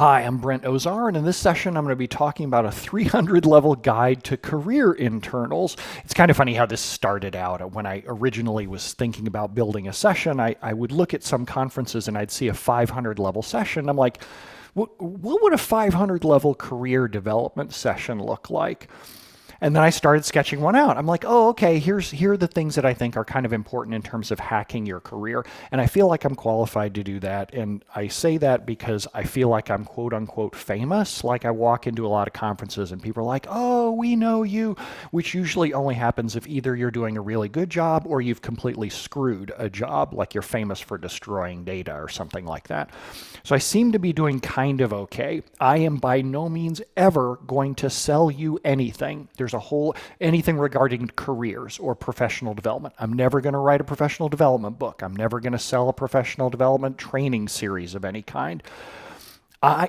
Hi, I'm Brent Ozar, and in this session I'm going to be talking about a 300-level guide to career internals. It's kind of funny how this started out. When I originally was thinking about building a session, I would look at some conferences and I'd see a 500-level session. I'm like, what would a 500-level career development session look like? And then I started sketching one out. I'm like, oh, okay, here are the things that I think are kind of important in terms of hacking your career. And I feel like I'm qualified to do that. And I say that because I feel like I'm quote unquote famous. Like I walk into a lot of conferences and people are like, oh, we know you, which usually only happens if either you're doing a really good job or you've completely screwed a job, like you're famous for destroying data or something like that. So I seem to be doing kind of okay. I am by no means ever going to sell you anything. There's anything regarding careers or professional development. I'm never going to write a professional development book. I'm never going to sell a professional development training series of any kind.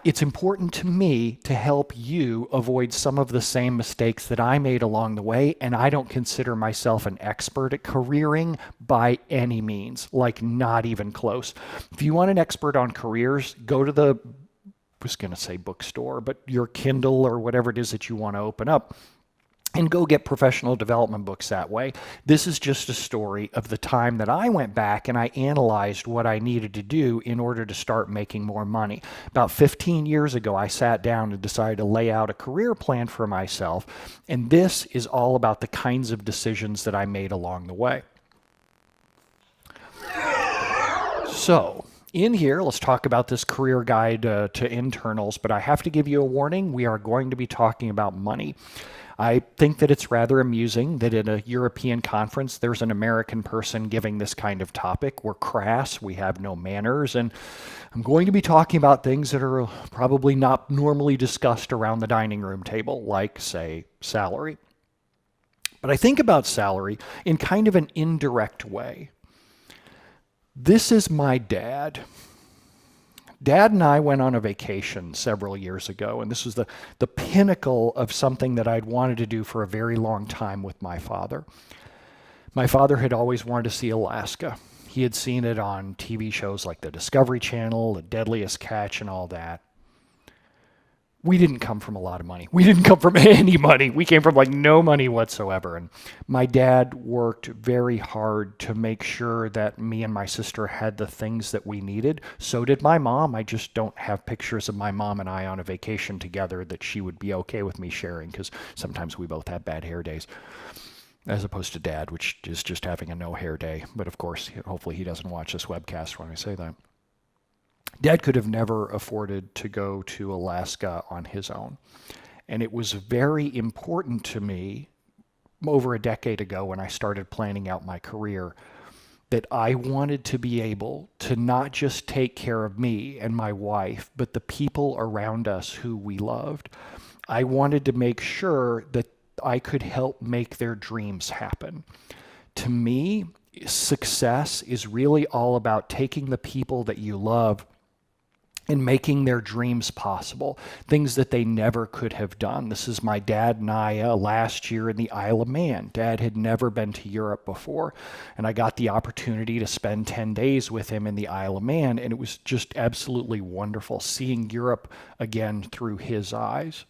It's important to me to help you avoid some of the same mistakes that I made along the way, and I don't consider myself an expert at careering by any means, like not even close. If you want an expert on careers, go to I was going to say bookstore, but your Kindle or whatever it is that you want to open up, and go get professional development books that way. This is just a story of the time that I went back and I analyzed what I needed to do in order to start making more money. About 15 years ago, I sat down and decided to lay out a career plan for myself, and this is all about the kinds of decisions that I made along the way. So, in here, let's talk about this career guide to internals, but I have to give you a warning. We are going to be talking about money. I think that it's rather amusing that in a European conference, there's an American person giving this kind of topic. We're crass, we have no manners, and I'm going to be talking about things that are probably not normally discussed around the dining room table, like, say, salary. But I think about salary in kind of an indirect way. This is my dad. Dad and I went on a vacation several years ago, and this was the pinnacle of something that I'd wanted to do for a very long time with my father. My father had always wanted to see Alaska. He had seen it on TV shows like the Discovery Channel, The Deadliest Catch, and all that. We didn't come from a lot of money. We didn't come from any money. We came from like no money whatsoever. And my dad worked very hard to make sure that me and my sister had the things that we needed. So did my mom. I just don't have pictures of my mom and I on a vacation together that she would be okay with me sharing, because sometimes we both have bad hair days, as opposed to Dad, which is just having a no hair day. But of course, hopefully he doesn't watch this webcast when I say that. Dad could have never afforded to go to Alaska on his own. And it was very important to me over a decade ago when I started planning out my career that I wanted to be able to not just take care of me and my wife, but the people around us who we loved. I wanted to make sure that I could help make their dreams happen. To me, success is really all about taking the people that you love and making their dreams possible, things that they never could have done. This is my dad and I last year in the Isle of Man. Dad had never been to Europe before, and I got the opportunity to spend 10 days with him in the Isle of Man, and it was just absolutely wonderful seeing Europe again through his eyes.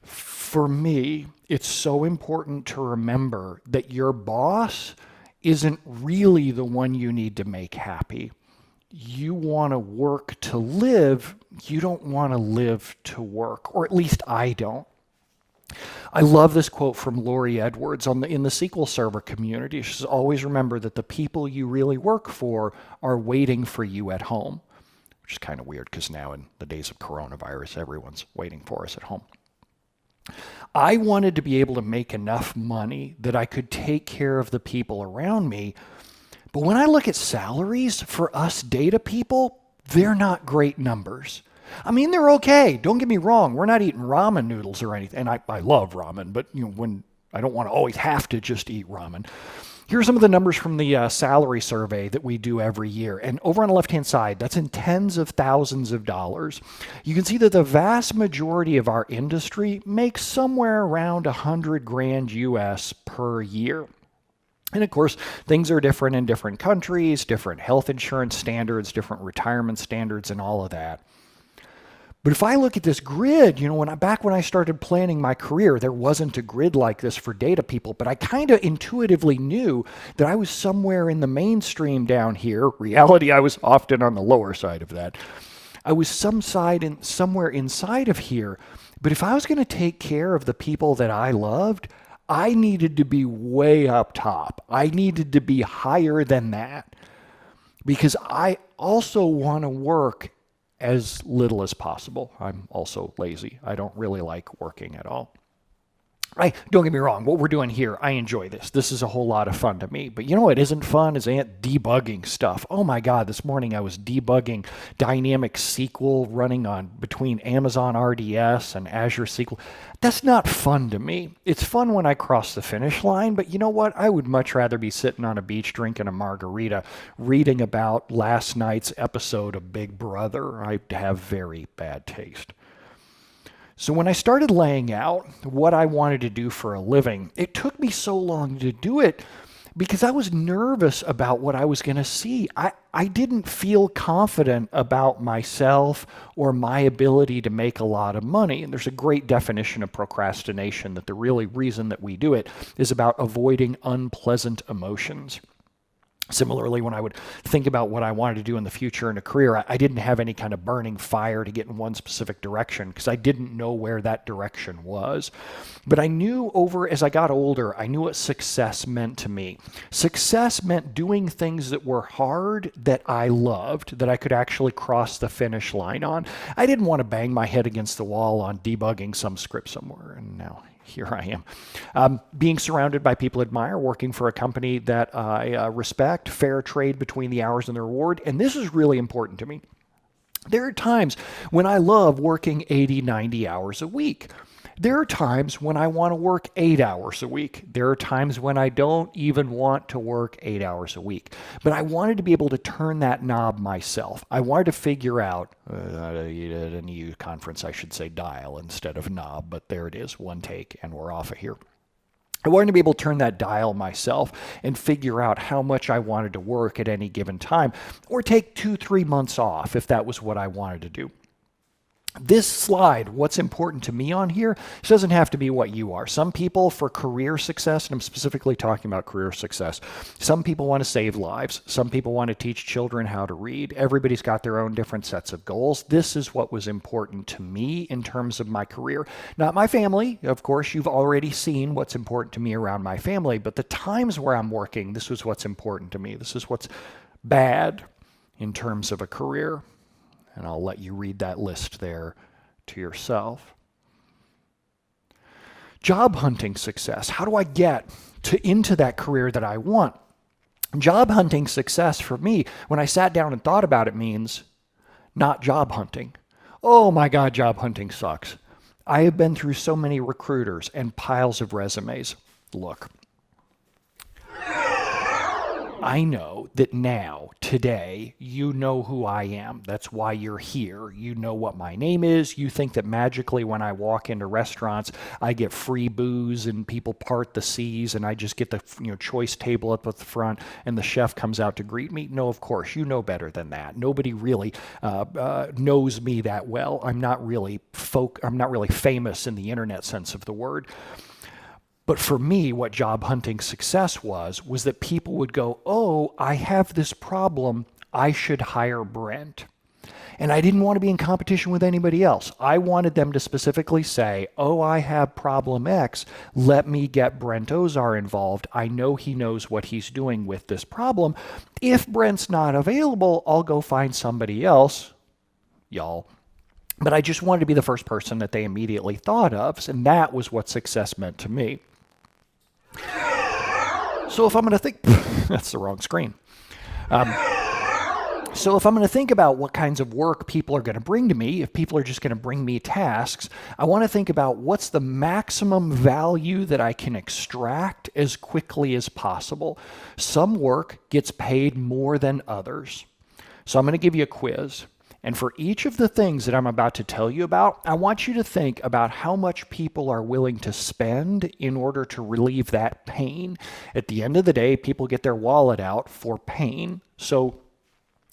For me, it's so important to remember that your boss isn't really the one you need to make happy. You want to work to live, you don't want to live to work, or at least I don't. I love this quote from Lori Edwards in the SQL Server community. She says, always remember that the people you really work for are waiting for you at home, which is kind of weird because now in the days of coronavirus, everyone's waiting for us at home. I wanted to be able to make enough money that I could take care of the people around me. But when I look at salaries for us data people, they're not great numbers. I mean, they're okay. Don't get me wrong. We're not eating ramen noodles or anything. And I love ramen, but when I don't want to always have to just eat ramen. Here are some of the numbers from the salary survey that we do every year. And over on the left-hand side, that's in tens of thousands of dollars. You can see that the vast majority of our industry makes somewhere around $100,000 US per year. And of course, things are different in different countries, different health insurance standards, different retirement standards, and all of that. But if I look at this grid, back when I started planning my career, there wasn't a grid like this for data people, but I kind of intuitively knew that I was somewhere in the mainstream down here. Reality, I was often on the lower side of that. I was somewhere inside of here. But if I was going to take care of the people that I loved, I needed to be way up top. I needed to be higher than that because I also want to work as little as possible. I'm also lazy. I don't really like working at all. Don't get me wrong, what we're doing here, I enjoy this. This is a whole lot of fun to me. But you know what isn't fun is debugging stuff. Oh my God, this morning I was debugging dynamic SQL running on between Amazon RDS and Azure SQL. That's not fun to me. It's fun when I cross the finish line, but you know what? I would much rather be sitting on a beach drinking a margarita, reading about last night's episode of Big Brother. I have very bad taste. So when I started laying out what I wanted to do for a living, it took me so long to do it because I was nervous about what I was going to see. I didn't feel confident about myself or my ability to make a lot of money. And there's a great definition of procrastination that the really reason that we do it is about avoiding unpleasant emotions. Similarly, when I would think about what I wanted to do in the future in a career, I didn't have any kind of burning fire to get in one specific direction because I didn't know where that direction was. But I knew as I got older, I knew what success meant to me. Success meant doing things that were hard, that I loved, that I could actually cross the finish line on. I didn't want to bang my head against the wall on debugging some script somewhere, and now here I am. Being surrounded by people I admire, working for a company that I respect, fair trade between the hours and the reward, and this is really important to me. There are times when I love working 80, 90 hours a week. There are times when I want to work 8 hours a week. There are times when I don't even want to work 8 hours a week. But I wanted to be able to turn that knob myself. I wanted to figure out, at a new conference I should say dial instead of knob, but there it is, one take, and we're off of here. I wanted to be able to turn that dial myself and figure out how much I wanted to work at any given time, or take 2-3 months off if that was what I wanted to do. This slide, what's important to me on here, this doesn't have to be what you are. Some people for career success, and I'm specifically talking about career success, some people want to save lives. Some people want to teach children how to read. Everybody's got their own different sets of goals. This is what was important to me in terms of my career. Not my family. Of course, you've already seen what's important to me around my family, but the times where I'm working, this is what's important to me. This is what's bad in terms of a career. And I'll let you read that list there to yourself. Job hunting success. How do I get into that career that I want? Job hunting success for me, when I sat down and thought about it, means not job hunting. Oh my God, job hunting sucks. I have been through so many recruiters and piles of resumes. Look, I know that now, today, you know who I am. That's why you're here. You know what my name is. You think that magically when I walk into restaurants, I get free booze and people part the seas and I just get the choice table up at the front and the chef comes out to greet me. No, of course, you know better than that. Nobody really knows me that well. I'm not really famous in the internet sense of the word. But for me, what job hunting success was that people would go, oh, I have this problem. I should hire Brent. And I didn't want to be in competition with anybody else. I wanted them to specifically say, oh, I have problem X. Let me get Brent Ozar involved. I know he knows what he's doing with this problem. If Brent's not available, I'll go find somebody else, y'all. But I just wanted to be the first person that they immediately thought of, and that was what success meant to me. So if I'm going to think, that's the wrong screen. So if I'm going to think about what kinds of work people are going to bring to me, if people are just going to bring me tasks, I want to think about what's the maximum value that I can extract as quickly as possible. Some work gets paid more than others. So I'm going to give you a quiz. And for each of the things that I'm about to tell you about, I want you to think about how much people are willing to spend in order to relieve that pain. At the end of the day, people get their wallet out for pain. So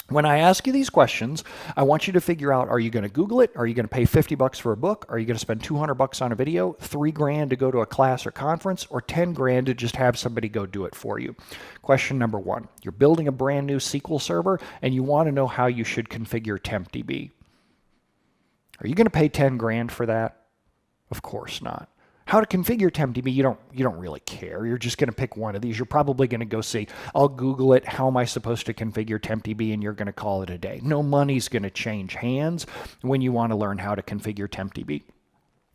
When I ask you these questions, I want you to figure out, are you going to Google it? Are you going to pay 50 bucks for a book? Are you going to spend 200 bucks on a video, 3 grand to go to a class or conference, or 10 grand to just have somebody go do it for you? Question number 1, you're building a brand new SQL server and you want to know how you should configure TempDB. Are you going to pay 10 grand for that? Of course not. How to configure TempDB, you don't really care. You're just going to pick one of these. You're probably going to go see, I'll Google it, how am I supposed to configure TempDB, and you're going to call it a day. No money's going to change hands when you want to learn how to configure TempDB.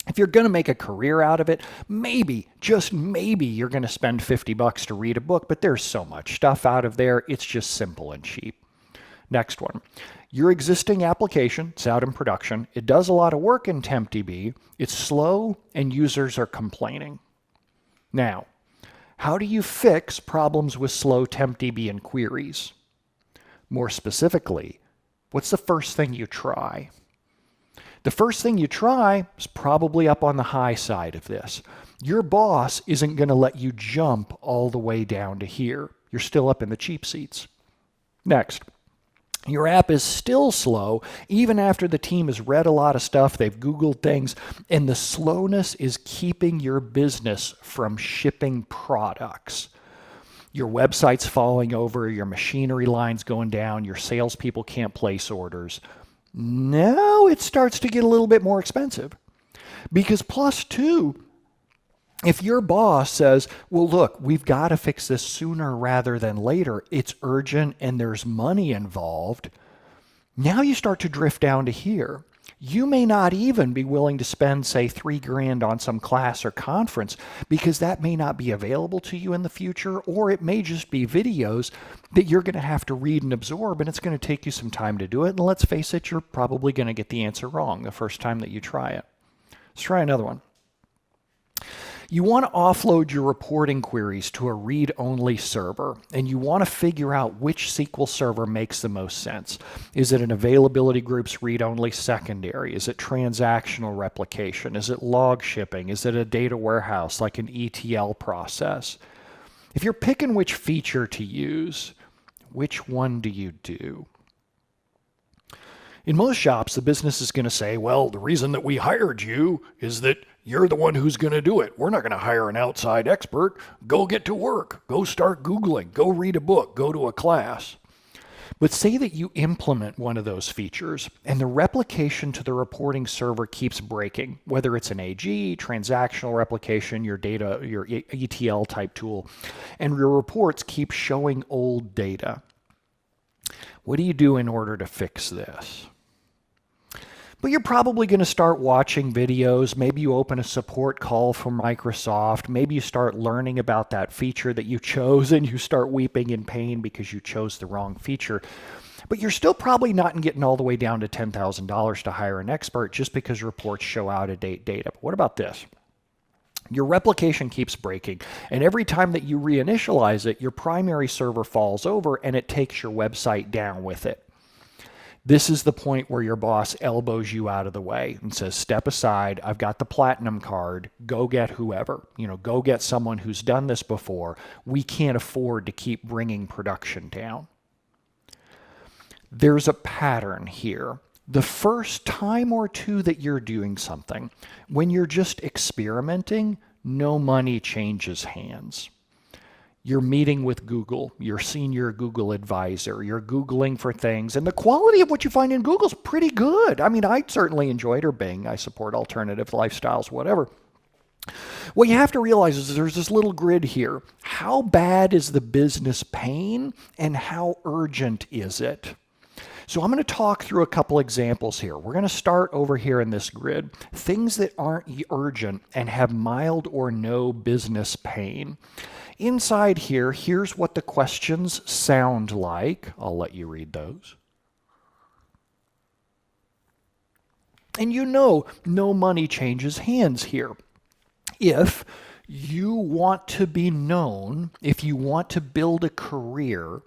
If you're going to make a career out of it, maybe, just maybe, you're going to spend 50 bucks to read a book, but there's so much stuff out of there, it's just simple and cheap. Next one. Your existing application, it's out in production, it does a lot of work in TempDB, it's slow, and users are complaining. Now, how do you fix problems with slow TempDB and queries? More specifically, what's the first thing you try? The first thing you try is probably up on the high side of this. Your boss isn't going to let you jump all the way down to here. You're still up in the cheap seats. Next. Your app is still slow, even after the team has read a lot of stuff, they've Googled things, and the slowness is keeping your business from shipping products. Your website's falling over, your machinery line's going down, your salespeople can't place orders. Now it starts to get a little bit more expensive. Because plus 2, if your boss says, well, look, we've got to fix this sooner rather than later, it's urgent and there's money involved, now you start to drift down to here. You may not even be willing to spend, say, 3 grand on some class or conference because that may not be available to you in the future, or it may just be videos that you're going to have to read and absorb, and it's going to take you some time to do it. And let's face it, you're probably going to get the answer wrong the first time that you try it. Let's try another one. You want to offload your reporting queries to a read-only server, and you want to figure out which SQL server makes the most sense. Is it an availability groups read-only secondary? Is it transactional replication? Is it log shipping? Is it a data warehouse like an ETL process? If you're picking which feature to use, which one do you do? In most shops, the business is going to say, well, the reason that we hired you is that you're the one who's going to do it. We're not going to hire an outside expert. Go get to work. Go start Googling. Go read a book. Go to a class. But say that you implement one of those features and the replication to the reporting server keeps breaking, whether it's an AG, transactional replication, your data, your ETL type tool, and your reports keep showing old data. What do you do in order to fix this? But you're probably going to start watching videos. Maybe you open a support call from Microsoft. Maybe you start learning about that feature that you chose and you start weeping in pain because you chose the wrong feature. But you're still probably not getting all the way down to $10,000 to hire an expert just because reports show out-of-date data. But what about this? Your replication keeps breaking, and every time that you reinitialize it, your primary server falls over and it takes your website down with it. This is the point where your boss elbows you out of the way and says, step aside, I've got the platinum card, go get whoever. Go get someone who's done this before. We can't afford to keep bringing production down. There's a pattern here. The first time or two that you're doing something, when you're just experimenting, no money changes hands. You're meeting with Google, your senior Google advisor, you're Googling for things, and the quality of what you find in Google's pretty good. I mean, I certainly enjoyed, or Bing, I support alternative lifestyles, whatever. What you have to realize is there's this little grid here. How bad is the business pain, and how urgent is it? So I'm going to talk through a couple examples here. We're going to start over here in this grid. Things that aren't urgent and have mild or no business pain. Inside here, here's what the questions sound like. I'll let you read those. And no money changes hands here. If you want to be known, if you want to build a career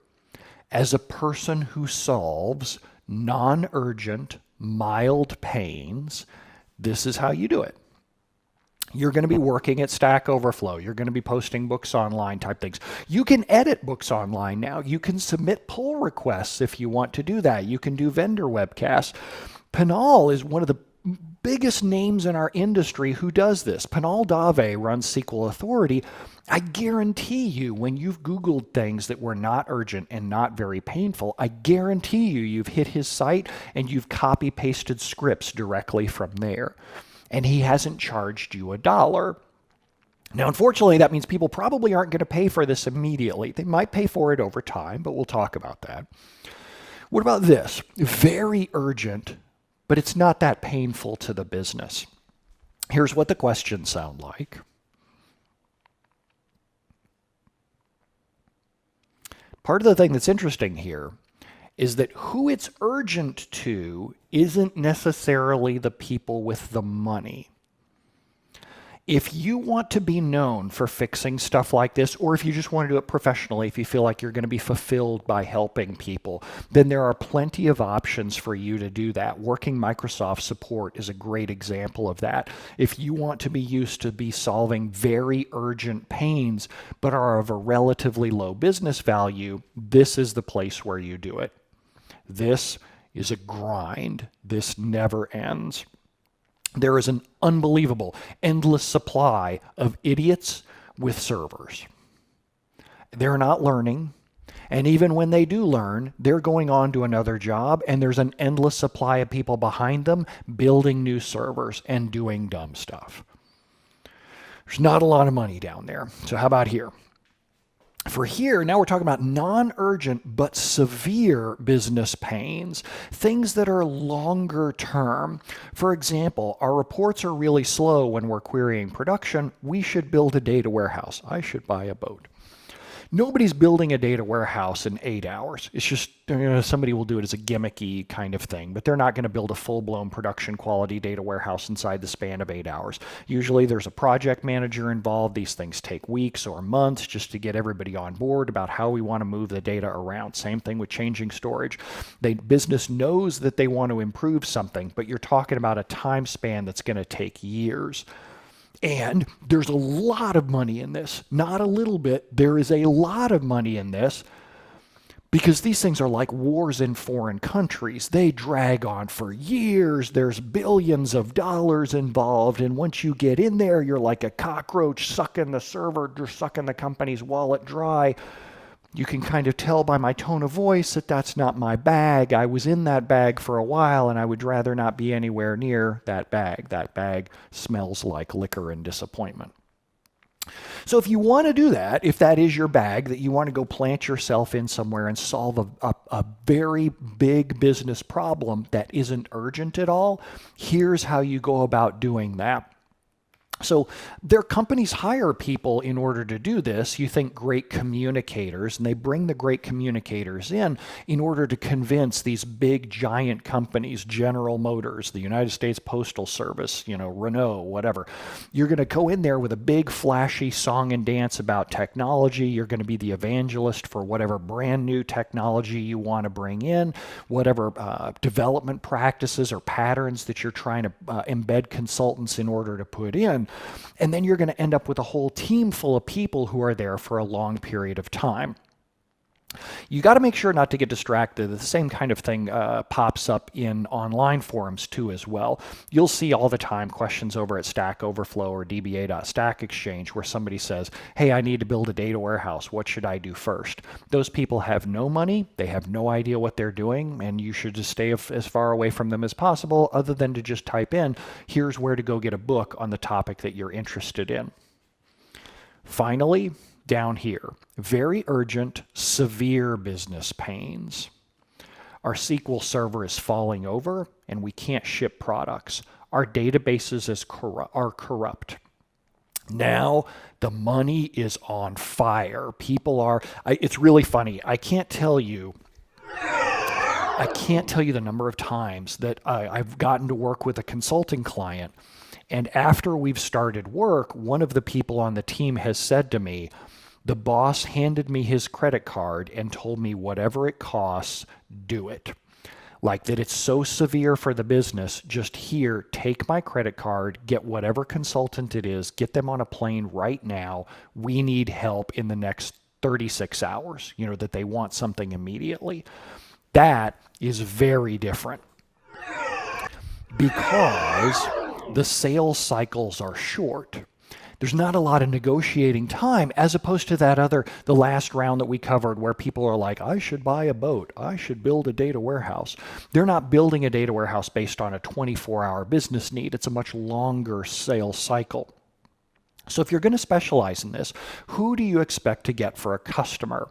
as a person who solves non-urgent, mild pains, this is how you do it. You're going to be working at Stack Overflow. You're going to be posting books online type things. You can edit books online now. You can submit pull requests if you want to do that. You can do vendor webcasts. Pinal is one of the biggest names in our industry who does this. Pinal Dave runs SQL Authority. I guarantee you, when you've Googled things that were not urgent and not very painful, I guarantee you've hit his site and you've copy pasted scripts directly from there. And he hasn't charged you $1. Now, unfortunately, that means people probably aren't going to pay for this immediately. They might pay for it over time, but we'll talk about that. What about this? Very urgent, but it's not that painful to the business. Here's what the questions sound like. Part of the thing that's interesting here is that who it's urgent to isn't necessarily the people with the money. If you want to be known for fixing stuff like this, or if you just want to do it professionally, if you feel like you're going to be fulfilled by helping people, then there are plenty of options for you to do that. Working Microsoft support is a great example of that. If you want to be used to be solving very urgent pains, but are of a relatively low business value, this is the place where you do it. This is a grind. This never ends. There is an unbelievable, endless supply of idiots with servers. They're not learning, and even when they do learn, they're going on to another job, and there's an endless supply of people behind them building new servers and doing dumb stuff. There's not a lot of money down there. So how about here? For here, now we're talking about non-urgent but severe business pains, things that are longer term. For example, our reports are really slow when we're querying production. We should build a data warehouse. I should buy a boat. Nobody's building a data warehouse in 8 hours. It's just, somebody will do it as a gimmicky kind of thing, but they're not going to build a full-blown production quality data warehouse inside the span of 8 hours. Usually there's a project manager involved. These things take weeks or months just to get everybody on board about how we want to move the data around. Same thing with changing storage. The business knows that they want to improve something, but you're talking about a time span that's going to take years. And there's a lot of money in this, not a little bit. There is a lot of money in this because these things are like wars in foreign countries. They drag on for years. There's billions of dollars involved. And once you get in there, you're like a cockroach sucking the server, sucking the company's wallet dry. You can kind of tell by my tone of voice that that's not my bag. I was in that bag for a while, and I would rather not be anywhere near that bag. That bag smells like liquor and disappointment. So if you want to do that, if that is your bag, that you want to go plant yourself in somewhere and solve a very big business problem that isn't urgent at all, here's how you go about doing that. So their companies hire people in order to do this. You think great communicators, and they bring the great communicators in order to convince these big giant companies, General Motors, the United States Postal Service, Renault, whatever. You're going to go in there with a big flashy song and dance about technology. You're going to be the evangelist for whatever brand new technology you want to bring in, whatever development practices or patterns that you're trying to embed consultants in order to put in. And then you're going to end up with a whole team full of people who are there for a long period of time. You got to make sure not to get distracted. The same kind of thing pops up in online forums too as well. You'll see all the time questions over at Stack Overflow or dba.stack exchange where somebody says, hey, I need to build a data warehouse. What should I do first? Those people have no money. They have no idea what they're doing, and you should just stay as far away from them as possible other than to just type in, here's where to go get a book on the topic that you're interested in. Finally, down here, very urgent, severe business pains. Our SQL Server is falling over and we can't ship products. Our databases are corrupt. Now the money is on fire. It's really funny. I can't tell you the number of times that I've gotten to work with a consulting client, and after we've started work, one of the people on the team has said to me, the boss handed me his credit card and told me whatever it costs, do it. Like that it's so severe for the business, just here, take my credit card, get whatever consultant it is, get them on a plane right now. We need help in the next 36 hours, that they want something immediately. That is very different because the sales cycles are short. There's not a lot of negotiating time as opposed to the last round that we covered where people are like, I should buy a boat. I should build a data warehouse. They're not building a data warehouse based on a 24-hour business need. It's a much longer sales cycle. So if you're going to specialize in this, who do you expect to get for a customer?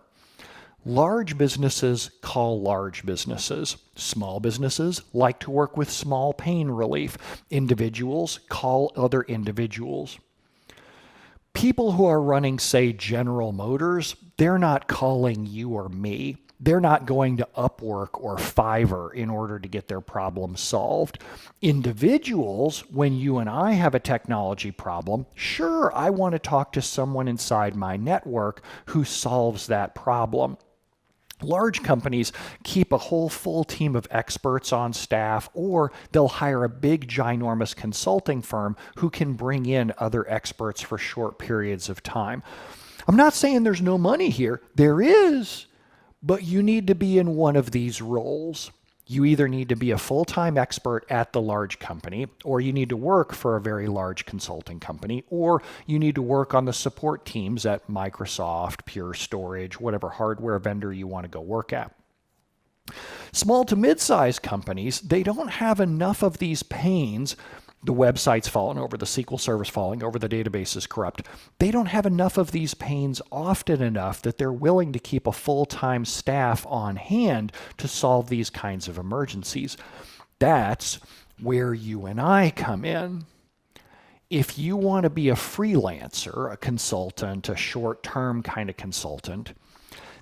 Large businesses call large businesses. Small businesses like to work with small pain relief. Individuals call other individuals. People who are running, say, General Motors, they're not calling you or me. They're not going to Upwork or Fiverr in order to get their problem solved. Individuals, when you and I have a technology problem, sure, I want to talk to someone inside my network who solves that problem. Large companies keep a whole full team of experts on staff, or they'll hire a big, ginormous consulting firm who can bring in other experts for short periods of time. I'm not saying there's no money here. There is, but you need to be in one of these roles. You either need to be a full-time expert at the large company, or you need to work for a very large consulting company, or you need to work on the support teams at Microsoft, Pure Storage, whatever hardware vendor you want to go work at. Small to mid-sized companies, they don't have enough of these pains. The website's falling over, the SQL Server's falling over, the database is corrupt. They don't have enough of these pains often enough that they're willing to keep a full-time staff on hand to solve these kinds of emergencies. That's where you and I come in. If you want to be a freelancer, a consultant, a short-term kind of consultant,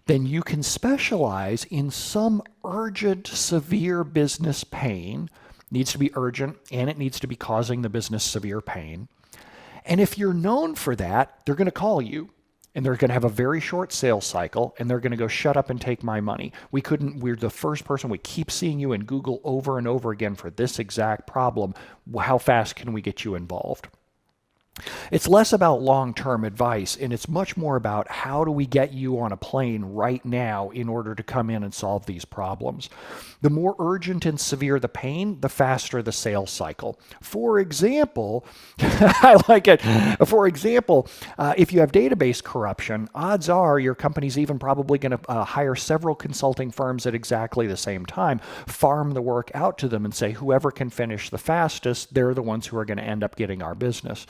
then you can specialize in some urgent, severe business pain. Needs to be urgent, and it needs to be causing the business severe pain. And if you're known for that, they're going to call you, and they're going to have a very short sales cycle, and they're going to go, shut up and take my money. We're the first person. We keep seeing you in Google over and over again for this exact problem. How fast can we get you involved? It's less about long-term advice, and it's much more about how do we get you on a plane right now in order to come in and solve these problems. The more urgent and severe the pain, the faster the sales cycle. For example, I like it. For example, if you have database corruption, odds are your company's even probably going to hire several consulting firms at exactly the same time, farm the work out to them and say, whoever can finish the fastest, they're the ones who are going to end up getting our business.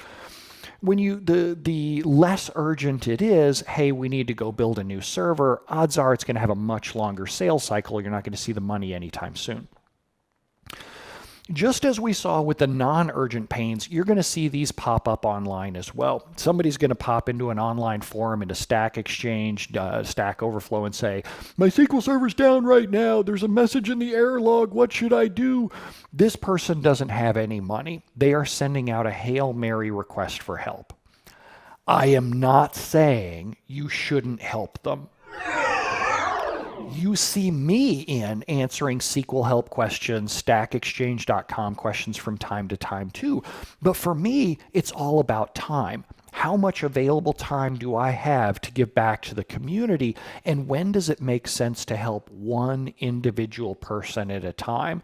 When the less urgent it is, hey, we need to go build a new server, odds are it's going to have a much longer sales cycle. You're not going to see the money anytime soon. Just as we saw with the non-urgent pains, you're going to see these pop up online as well. Somebody's going to pop into an online forum, into Stack Exchange, Stack Overflow, and say, my SQL Server's down right now. There's a message in the error log. What should I do? This person doesn't have any money. They are sending out a Hail Mary request for help. I am not saying you shouldn't help them. You see me in answering SQL help questions, stackexchange.com questions from time to time too. But for me, it's all about time. How much available time do I have to give back to the community? And when does it make sense to help one individual person at a time?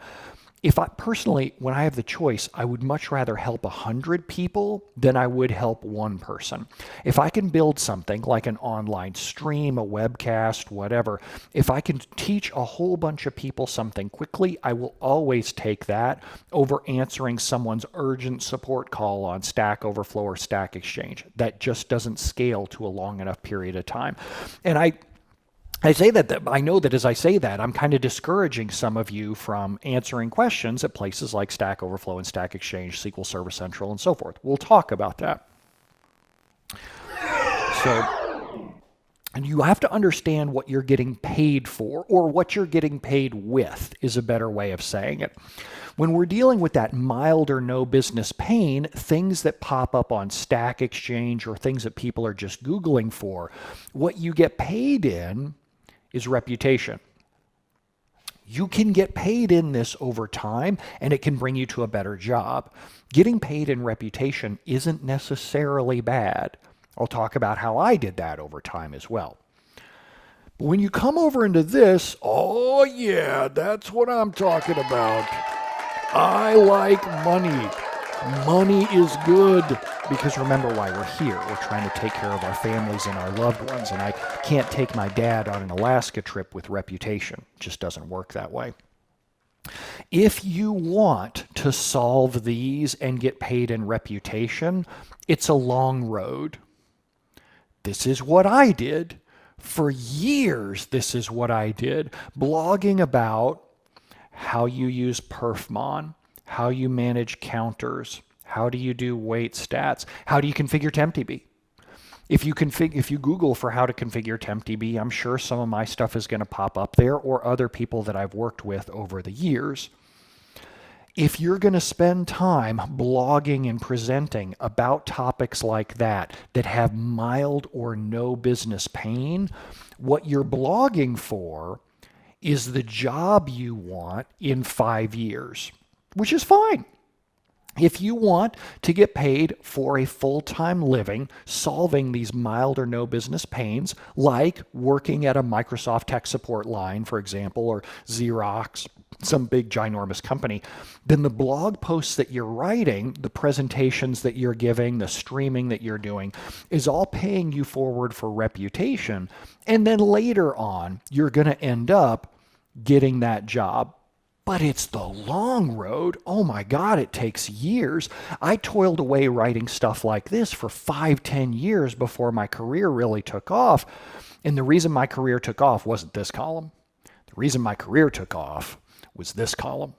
If I personally, when I have the choice, I would much rather help 100 people than I would help one person. If I can build something like an online stream, a webcast, whatever, if I can teach a whole bunch of people something quickly, I will always take that over answering someone's urgent support call on Stack Overflow or Stack Exchange. That just doesn't scale to a long enough period of time. And I say that I know that as I say that, I'm kind of discouraging some of you from answering questions at places like Stack Overflow and Stack Exchange, SQL Server Central, and so forth. We'll talk about that. So, and you have to understand what you're getting paid for, or what you're getting paid with is a better way of saying it. When we're dealing with that mild or no business pain, things that pop up on Stack Exchange or things that people are just Googling for, what you get paid in is reputation. You can get paid in this over time, and it can bring you to a better job. Getting paid in reputation isn't necessarily bad. I'll talk about how I did that over time as well. But when you come over into this, oh yeah, that's what I'm talking about. I like money. Money is good, because remember why we're here. We're trying to take care of our families and our loved ones, and I can't take my dad on an Alaska trip with reputation. It just doesn't work that way. If you want to solve these and get paid in reputation, it's a long road. This is what I did. For years, this is what I did. Blogging about how you use perfmon, how you manage counters, how do you do weight stats, how do you configure TempDB. If you Google for how to configure TempDB, I'm sure some of my stuff is going to pop up there, or other people that I've worked with over the years. If you're going to spend time blogging and presenting about topics like that have mild or no business pain, what you're blogging for is the job you want in 5 years, which is fine. If you want to get paid for a full-time living solving these mild or no business pains, like working at a Microsoft tech support line, for example, or Xerox, some big ginormous company, then the blog posts that you're writing, the presentations that you're giving, the streaming that you're doing, is all paying you forward for reputation. And then later on, you're going to end up getting that job. But it's the long road. Oh my God, it takes years. I toiled away writing stuff like this for 5-10 years before my career really took off. And the reason my career took off wasn't this column. The reason my career took off was this column.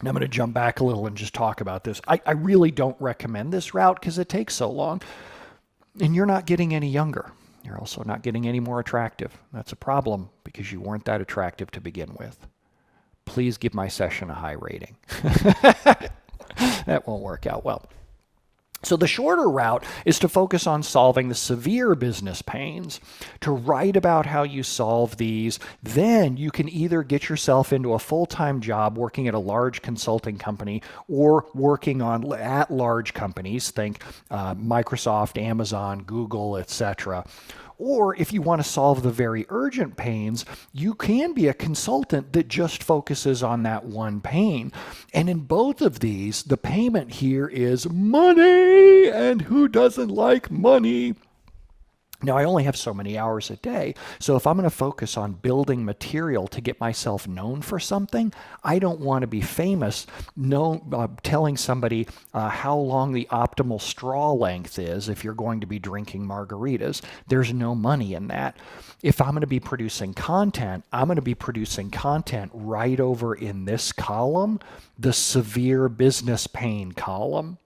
And I'm going to jump back a little and just talk about this. I really don't recommend this route because it takes so long. And you're not getting any younger. You're also not getting any more attractive. That's a problem because you weren't that attractive to begin with. Please give my session a high rating. That won't work out well. So the shorter route is to focus on solving the severe business pains, to write about how you solve these. Then you can either get yourself into a full-time job working at a large consulting company or working at large companies, think Microsoft, Amazon, Google, etc. Or if you want to solve the very urgent pains, you can be a consultant that just focuses on that one pain. And in both of these, the payment here is money. And who doesn't like money? Now, I only have so many hours a day, so if I'm going to focus on building material to get myself known for something, I don't want to be famous telling somebody how long the optimal straw length is if you're going to be drinking margaritas. There's no money in that. If I'm going to be producing content, I'm going to be producing content right over in this column, the severe business pain column,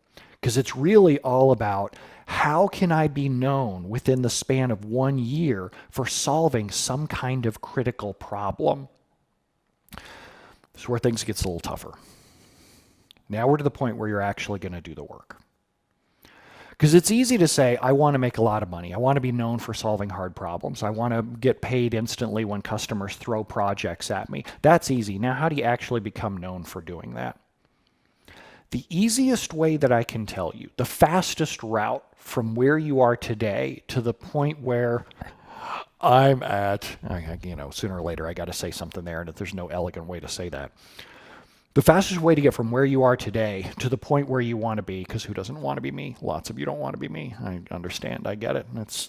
because it's really all about how can I be known within the span of 1 year for solving some kind of critical problem? This is where things gets a little tougher. Now we're to the point where you're actually going to do the work. Because it's easy to say, I want to make a lot of money. I want to be known for solving hard problems. I want to get paid instantly when customers throw projects at me. That's easy. Now, how do you actually become known for doing that? The easiest way that I can tell you, the fastest route from where you are today to the point where I'm at, sooner or later I got to say something there, and if there's no elegant way to say that. The fastest way to get from where you are today to the point where you want to be, because who doesn't want to be me? Lots of you don't want to be me. I understand. I get it.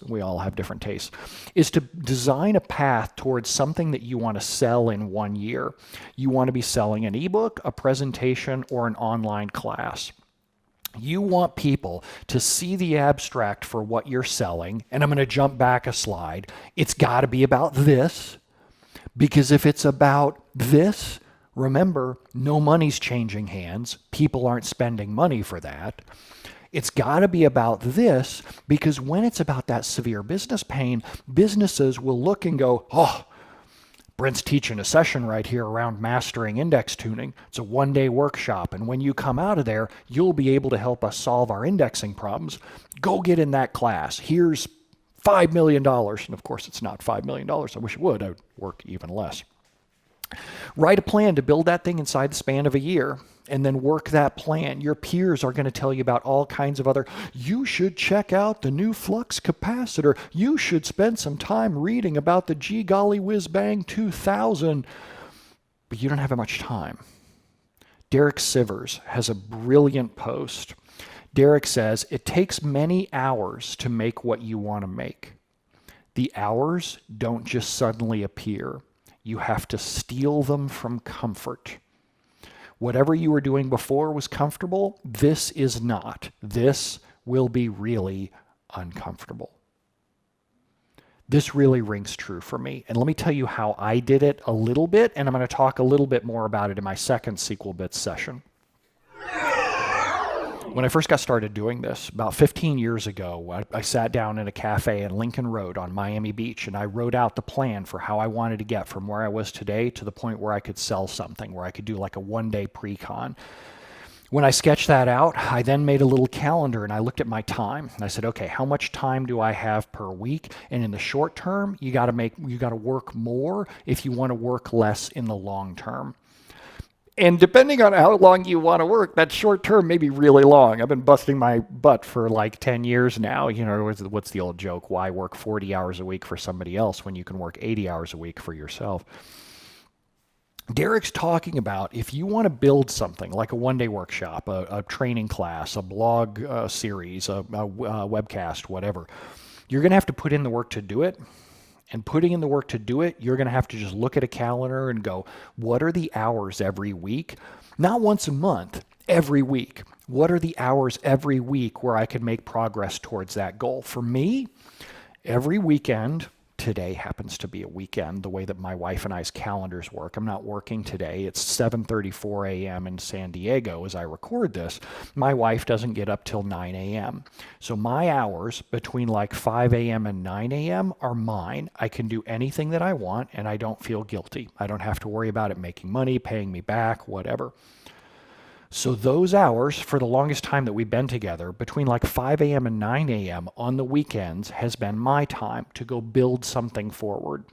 We all have different tastes. Is to design a path towards something that you want to sell in 1 year. You want to be selling an ebook, a presentation, or an online class. You want people to see the abstract for what you're selling, and I'm going to jump back a slide. It's got to be about this, because if it's about this, remember, no money's changing hands. People aren't spending money for that. It's got to be about this, because when it's about that severe business pain, businesses will look and go, oh, Brent's teaching a session right here around mastering index tuning. It's a 1-day workshop, and when you come out of there, you'll be able to help us solve our indexing problems. Go get in that class. Here's $5 million. And of course, it's not $5 million. I wish it would. I would work even less. Write a plan to build that thing inside the span of a year and then work that plan. Your peers are going to tell you about all kinds of other, you should check out the new flux capacitor. You should spend some time reading about the G Golly Whiz Bang 2000. But you don't have much time. Derek Sivers has a brilliant post. Derek says, it takes many hours to make what you want to make. The hours don't just suddenly appear. You have to steal them from comfort. Whatever you were doing before was comfortable. This is not. This will be really uncomfortable. This really rings true for me. And let me tell you how I did it a little bit, and I'm going to talk a little bit more about it in my second SQL Bits session. When I first got started doing this, about 15 years ago, I sat down in a cafe in Lincoln Road on Miami Beach, and I wrote out the plan for how I wanted to get from where I was today to the point where I could sell something, where I could do like a one-day pre-con. When I sketched that out, I then made a little calendar and I looked at my time. And I said, okay, how much time do I have per week? And in the short term, you got to work more if you want to work less in the long term. And depending on how long you want to work, that short term may be really long. I've been busting my butt for like 10 years now. You know, what's the old joke? Why work 40 hours a week for somebody else when you can work 80 hours a week for yourself? Derek's talking about if you want to build something like a one-day workshop, a training class, a blog series, a webcast, whatever, you're going to have to put in the work to do it. And putting in the work to do it, you're going to have to just look at a calendar and go, what are the hours every week? Not once a month, every week. What are the hours every week where I can make progress towards that goal? For me, every weekend, today happens to be a weekend, the way that my wife and I's calendars work. I'm not working today. It's 7:34 a.m. in San Diego as I record this. My wife doesn't get up till 9 a.m. So my hours between like 5 a.m. and 9 a.m. are mine. I can do anything that I want and I don't feel guilty. I don't have to worry about it making money, paying me back, whatever. So those hours, for the longest time that we've been together, between like 5 a.m. and 9 a.m. on the weekends has been my time to go build something forward.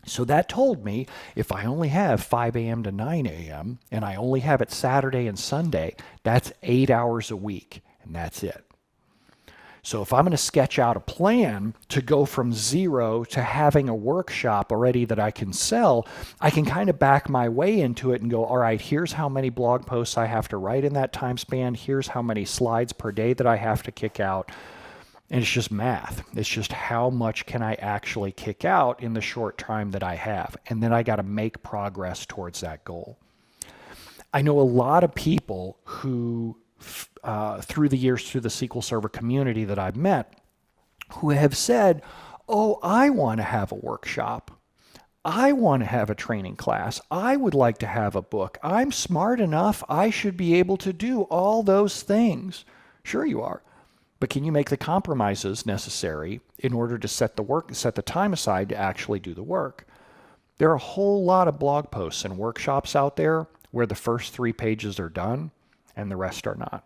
So that told me if I only have 5 a.m. to 9 a.m. and I only have it Saturday and Sunday, that's 8 hours a week, and that's it. So if I'm going to sketch out a plan to go from zero to having a workshop already that I can sell, I can kind of back my way into it and go, all right, here's how many blog posts I have to write in that time span. Here's how many slides per day that I have to kick out. And it's just math. It's just how much can I actually kick out in the short time that I have. And then I got to make progress towards that goal. I know a lot of people who through the years, through the SQL Server community that I've met, who have said, oh, I want to have a workshop. I want to have a training class. I would like to have a book. I'm smart enough. I should be able to do all those things. Sure you are. But can you make the compromises necessary in order to set the time aside to actually do the work? There are a whole lot of blog posts and workshops out there where the first 3 pages are done and the rest are not.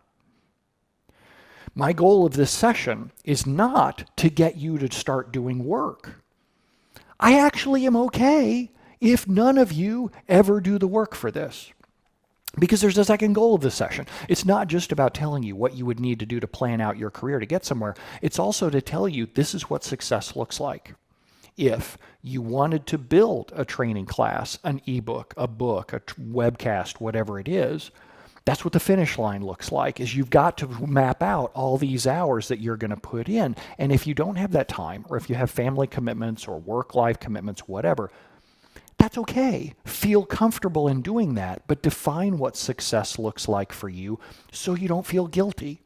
My goal of this session is not to get you to start doing work. I actually am okay if none of you ever do the work for this. Because there's a second goal of this session. It's not just about telling you what you would need to do to plan out your career to get somewhere. It's also to tell you this is what success looks like. If you wanted to build a training class, an ebook, a book, a webcast, whatever it is, that's what the finish line looks like, is you've got to map out all these hours that you're going to put in. And if you don't have that time, or if you have family commitments or work-life commitments, whatever, that's okay. Feel comfortable in doing that, but define what success looks like for you so you don't feel guilty.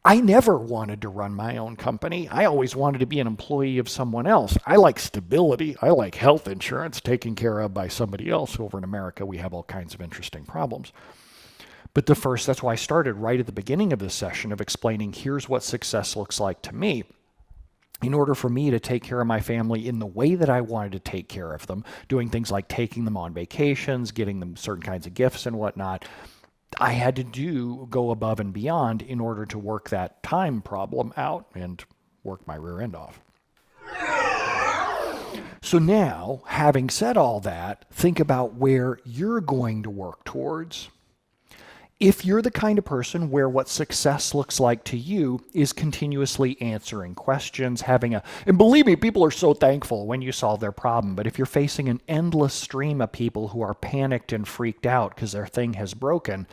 I never wanted to run my own company. I always wanted to be an employee of someone else. I like stability. I like health insurance taken care of by somebody else. Over in America, we have all kinds of interesting problems. But that's why I started right at the beginning of this session of explaining here's what success looks like to me. In order for me to take care of my family in the way that I wanted to take care of them, doing things like taking them on vacations, getting them certain kinds of gifts and whatnot, I had to go above and beyond in order to work that time problem out and work my rear end off. So now, having said all that, think about where you're going to work towards. If you're the kind of person where what success looks like to you is continuously answering questions, and believe me, people are so thankful when you solve their problem, but if you're facing an endless stream of people who are panicked and freaked out because their thing has broken,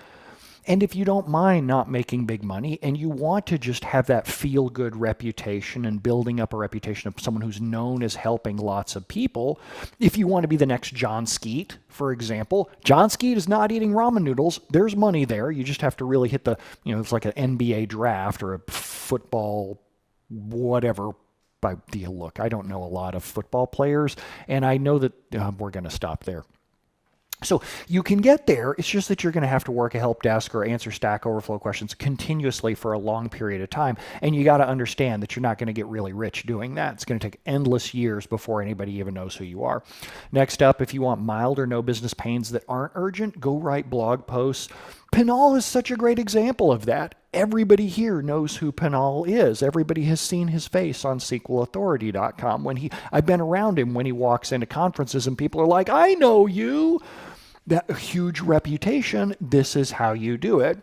and if you don't mind not making big money and you want to just have that feel-good reputation and building up a reputation of someone who's known as helping lots of people, if you want to be the next John Skeet, for example, John Skeet is not eating ramen noodles. There's money there. You just have to really hit it's like an NBA draft or a football whatever. By the look, I don't know a lot of football players, and I know that we're going to stop there. So you can get there. It's just that you're going to have to work a help desk or answer Stack Overflow questions continuously for a long period of time. And you got to understand that you're not going to get really rich doing that. It's going to take endless years before anybody even knows who you are. Next up, if you want mild or no business pains that aren't urgent, go write blog posts. Pinal is such a great example of that. Everybody here knows who Pinal is. Everybody has seen his face on SQLauthority.com. I've been around him when he walks into conferences and people are like, I know you. That huge reputation, this is how you do it.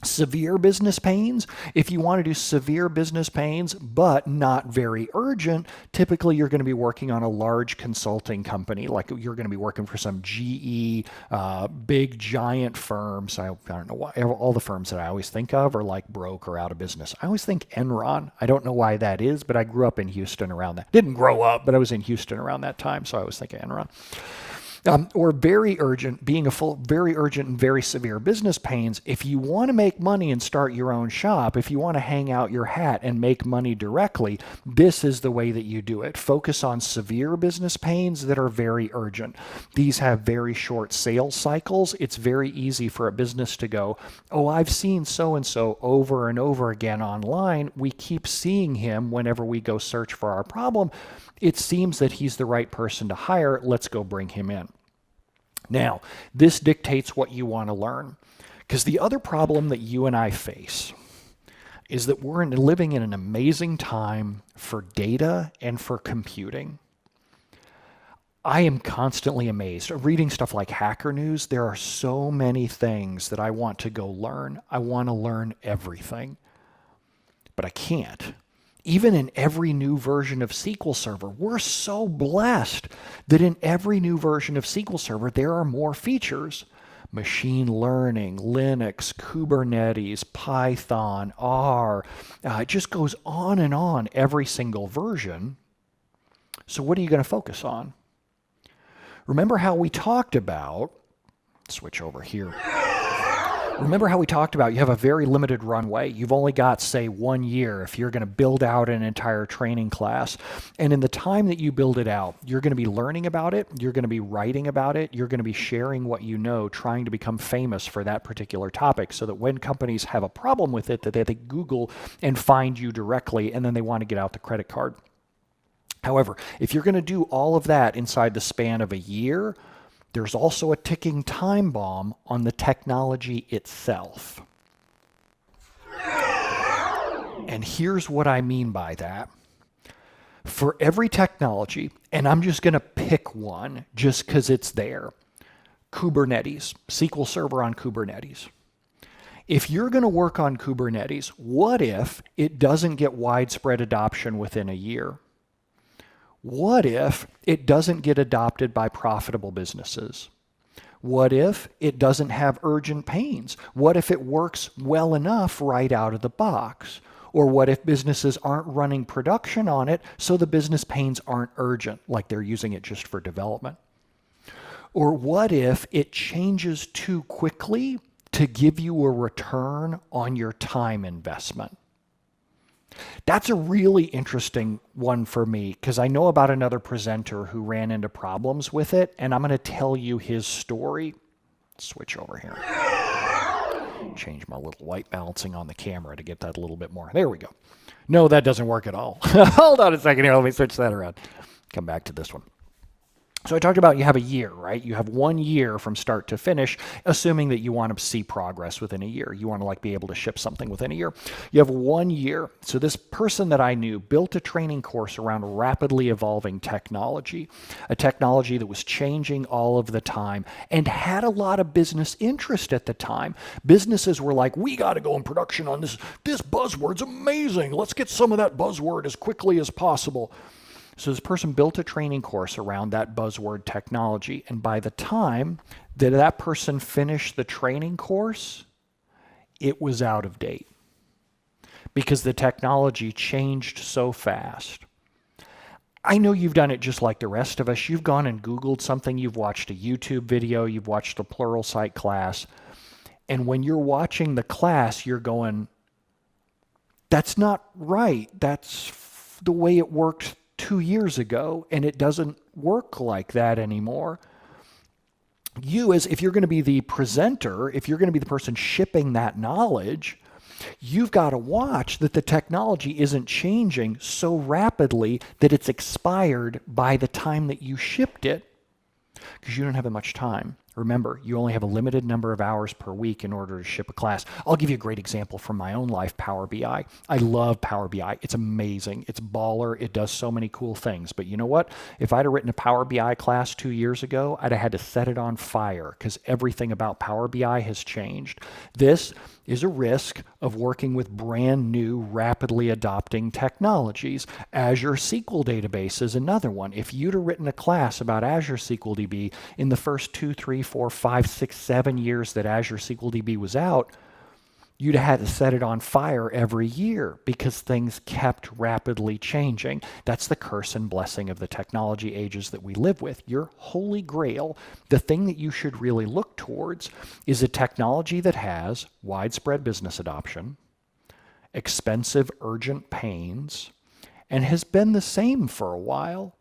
Severe business pains, if you want to do severe business pains but not very urgent, typically you're going to be working on a large consulting company, like you're going to be working for some GE, big giant firms. I don't know why, all the firms that I always think of are like broke or out of business. I always think Enron. I don't know why that is, but I grew up in Houston around that. Didn't grow up, but I was in Houston around that time, so I always think of Enron. Or very urgent, very urgent and very severe business pains. If you want to make money and start your own shop, if you want to hang out your hat and make money directly, this is the way that you do it. Focus on severe business pains that are very urgent. These have very short sales cycles. It's very easy for a business to go, oh, I've seen so-and-so over and over again online. We keep seeing him whenever we go search for our problem. It seems that he's the right person to hire. Let's go bring him in. Now, this dictates what you want to learn. Because the other problem that you and I face is that we're living in an amazing time for data and for computing. I am constantly amazed. Reading stuff like Hacker News, there are so many things that I want to go learn. I want to learn everything. But I can't. Even in every new version of SQL Server, we're so blessed that in every new version of SQL Server, there are more features. Machine learning, Linux, Kubernetes, Python, R. It just goes on and on every single version. So what are you going to focus on? Remember how we talked about, switch over here. Remember how we talked about you have a very limited runway. You've only got, say, 1 year if you're going to build out an entire training class. And in the time that you build it out, you're going to be learning about it. You're going to be writing about it. You're going to be sharing what you know, trying to become famous for that particular topic so that when companies have a problem with it, that they Google and find you directly, and then they want to get out the credit card. However, if you're going to do all of that inside the span of a year, there's also a ticking time bomb on the technology itself. And here's what I mean by that. For every technology, and I'm just going to pick one just because it's there, Kubernetes, SQL Server on Kubernetes. If you're going to work on Kubernetes, what if it doesn't get widespread adoption within a year? What if it doesn't get adopted by profitable businesses? What if it doesn't have urgent pains? What if it works well enough right out of the box? Or what if businesses aren't running production on it, so the business pains aren't urgent, like they're using it just for development? Or what if it changes too quickly to give you a return on your time investment? That's a really interesting one for me because I know about another presenter who ran into problems with it, and I'm going to tell you his story. Switch over here. Change my little white balancing on the camera to get that a little bit more. There we go. No, that doesn't work at all. Hold on a second here. Let me switch that around. Come back to this one. So I talked about you have a year, right? You have 1 year from start to finish, assuming that you want to see progress within a year. You want to like be able to ship something within a year. You have 1 year. So this person that I knew built a training course around rapidly evolving technology, a technology that was changing all of the time and had a lot of business interest at the time. Businesses were like, we got to go in production on this. This buzzword's amazing. Let's get some of that buzzword as quickly as possible. So this person built a training course around that buzzword technology. And by the time that that person finished the training course, it was out of date because the technology changed so fast. I know you've done it just like the rest of us. You've gone and Googled something. You've watched a YouTube video. You've watched a Pluralsight class. And when you're watching the class, you're going, that's not right. That's the way it worked 2 years ago, and it doesn't work like that anymore. If you're going to be the presenter, if you're going to be the person shipping that knowledge, you've got to watch that the technology isn't changing so rapidly that it's expired by the time that you shipped it, because you don't have that much time. Remember, you only have a limited number of hours per week in order to ship a class. I'll give you a great example from my own life, Power BI. I love Power BI. It's amazing. It's baller. It does so many cool things. But you know what? If I'd have written a Power BI class 2 years ago, I'd have had to set it on fire because everything about Power BI has changed. This is a risk of working with brand new, rapidly adopting technologies. Azure SQL database is another one. If you'd have written a class about Azure SQL DB in the first 2, 3, 4, 5, 6, 7 years that Azure SQL DB was out, you'd have had to set it on fire every year because things kept rapidly changing. That's the curse and blessing of the technology ages that we live with. Your holy grail, the thing that you should really look towards, is a technology that has widespread business adoption, expensive, urgent pains, and has been the same for a while,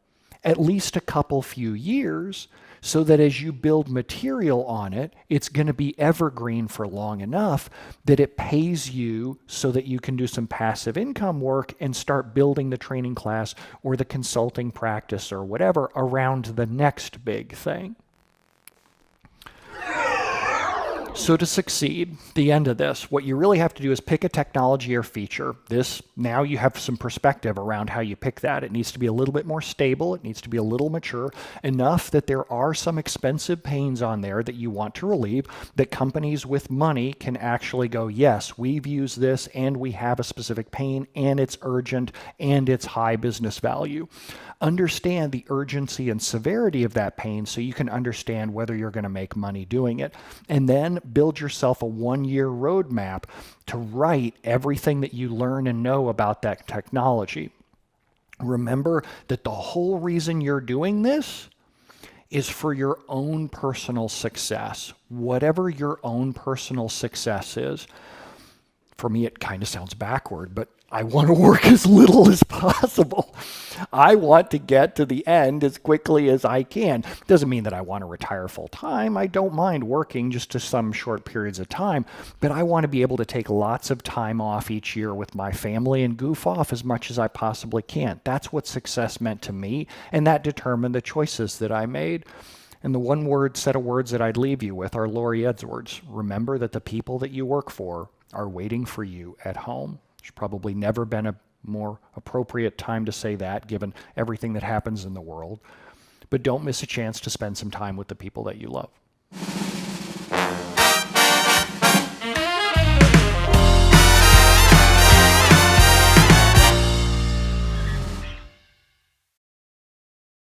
at least a couple few years, so that as you build material on it, it's going to be evergreen for long enough that it pays you so that you can do some passive income work and start building the training class or the consulting practice or whatever around the next big thing. So to succeed, the end of this, what you really have to do is pick a technology or feature. Now you have some perspective around how you pick that. It needs to be a little bit more stable. It needs to be a little mature, enough that there are some expensive pains on there that you want to relieve, that companies with money can actually go, yes, we've used this and we have a specific pain and it's urgent and it's high business value. Understand the urgency and severity of that pain so you can understand whether you're going to make money doing it. And then build yourself a 1-year roadmap to write everything that you learn and know about that technology. Remember that the whole reason you're doing this is for your own personal success. Whatever your own personal success is. For me, it kind of sounds backward, but I want to work as little as possible. I want to get to the end as quickly as I can. Doesn't mean that I want to retire full time. I don't mind working just to some short periods of time, but I want to be able to take lots of time off each year with my family and goof off as much as I possibly can. That's what success meant to me, and that determined the choices that I made. And the one set of words that I'd leave you with are Laurie Edwards. Remember that the people that you work for are waiting for you at home. There's probably never been a more appropriate time to say that, given everything that happens in the world. But don't miss a chance to spend some time with the people that you love.